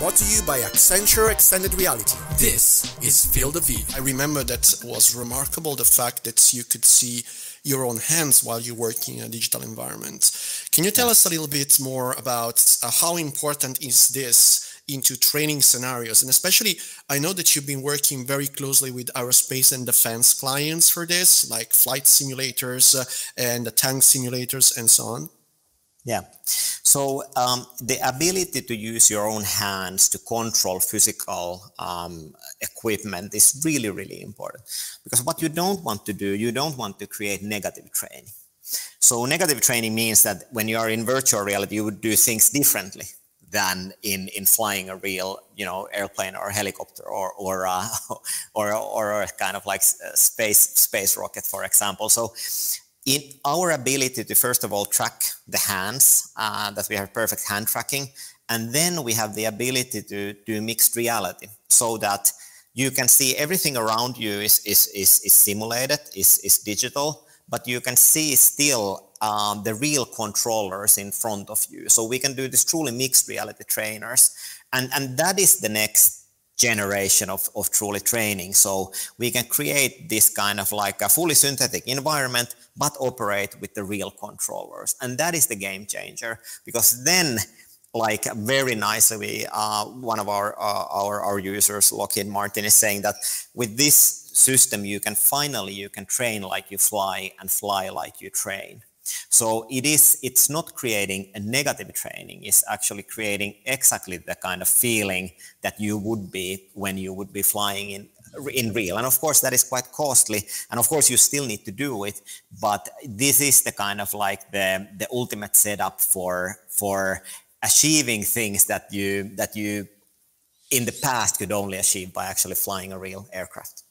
brought to you by Accenture Extended Reality. This is Field of View. I remember that was remarkable, the fact that you could see your own hands while you're working in a digital environment. Can you tell us a little bit more about how important is this into training scenarios? And especially, I know that you've been working very closely with aerospace and defense clients for this, like flight simulators and tank simulators and so on. Yeah, so the ability to use your own hands to control physical equipment is really, really important. Because what you don't want to do, you don't want to create negative training. So negative training means that when you are in virtual reality, you would do things differently than in flying a real, airplane or helicopter or a kind of like space rocket, for example. So in our ability to, first of all, track the hands, that we have perfect hand tracking, and then we have the ability to do mixed reality, so that you can see everything around you is simulated, is digital, but you can see still the real controllers in front of you. So we can do this truly mixed reality trainers, and that is the next generation of truly training. So we can create this kind of like a fully synthetic environment, but operate with the real controllers. And that is the game changer, because then, like very nicely, one of our users, Lockheed Martin, is saying that with this system, you can train like you fly and fly like you train. So it's not creating a negative training, it's actually creating exactly the kind of feeling that you would be when you would be flying in real. And of course that is quite costly, and of course you still need to do it, but this is the kind of like the ultimate setup for achieving things that you in the past could only achieve by actually flying a real aircraft.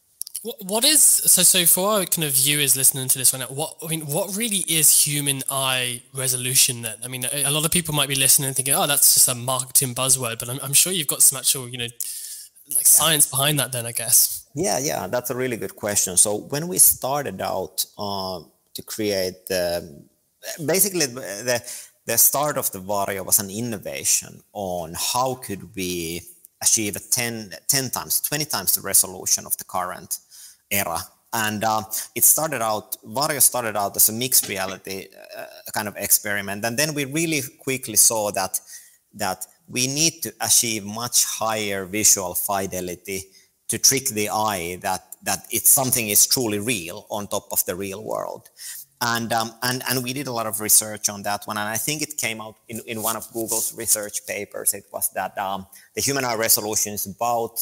What is, so for our kind of viewers listening to this right now, what really is human eye resolution then? I mean, a lot of people might be listening and thinking, oh, that's just a marketing buzzword, but I'm sure you've got some actual, science behind that then, I guess. Yeah, that's a really good question. So when we started out to create, basically the start of the Varjo was an innovation on how could we achieve 10 times, 20 times the resolution of the current era. And Varjo started out as a mixed reality kind of experiment. And then we really quickly saw that we need to achieve much higher visual fidelity to trick the eye that something is truly real on top of the real world. And we did a lot of research on that one, and I think it came out in one of Google's research papers. It was that the human eye resolution is about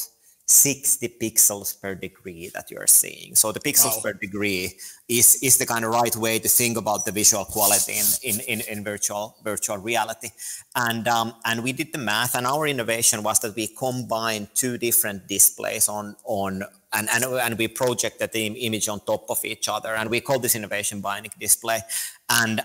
60 pixels per degree that you're seeing. So the pixels per degree is the kind of right way to think about the visual quality in virtual reality. And we did the math, and our innovation was that we combined two different displays and we projected the image on top of each other, and we called this innovation bionic display. And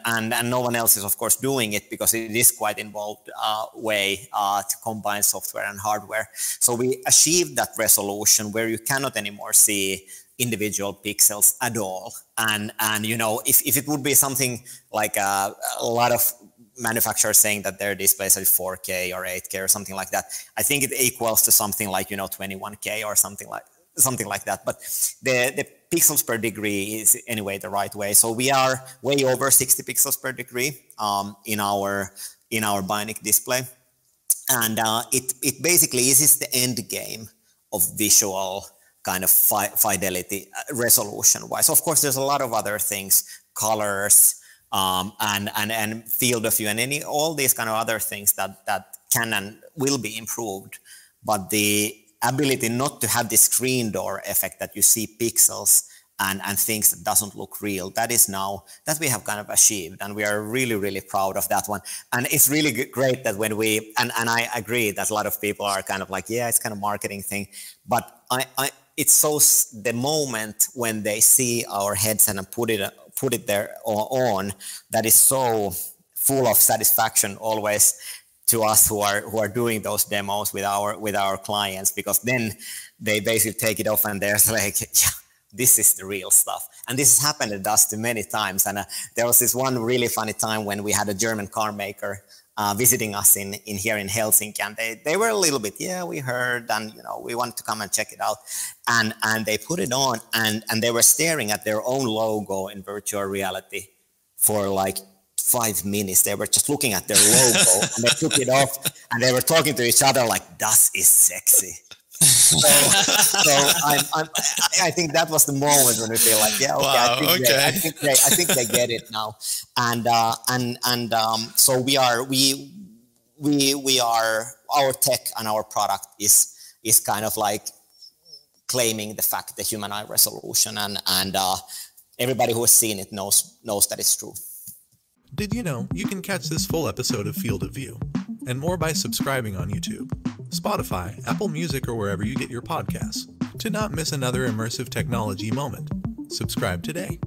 no one else is of course doing it, because it is quite involved way to combine software and hardware. So we achieved that resolution where you cannot anymore see individual pixels at all. And if it would be something like a lot of manufacturers saying that their displays are 4K or 8K or something like that, I think it equals to something like 21K or something like that. But the pixels per degree is anyway the right way. So we are way over 60 pixels per degree in our bionic display, and it basically is the end game of visual kind of fidelity resolution wise. Of course, there's a lot of other things, colors and field of view and all these kind of other things that can and will be improved, but the ability not to have this screen door effect that you see pixels and things that doesn't look real, that is now that we have kind of achieved, and we are really, really proud of that one. And it's really great that when we, and I agree that a lot of people are kind of like, yeah, it's kind of marketing thing, but it's so the moment when they see our headset and put it there on, that is so full of satisfaction always to us who are doing those demos with our clients, because then they basically take it off and they're like, yeah, this is the real stuff. And this has happened to us many times. And there was this one really funny time when we had a German car maker visiting us in here in Helsinki, and they were a little bit, we heard, and we wanted to come and check it out, and they put it on, and they were staring at their own logo in virtual reality for like 5 minutes. They were just looking at their logo and they took it off and they were talking to each other like, "Das is sexy." So I think that was the moment when we feel like, I think they get it now, and so we are our tech and our product is kind of like claiming the fact, the human eye resolution, and everybody who has seen it knows that it's true. Did you know you can catch this full episode of Field of View and more by subscribing on YouTube, Spotify, Apple Music, or wherever you get your podcasts to not miss another immersive technology moment? Subscribe today.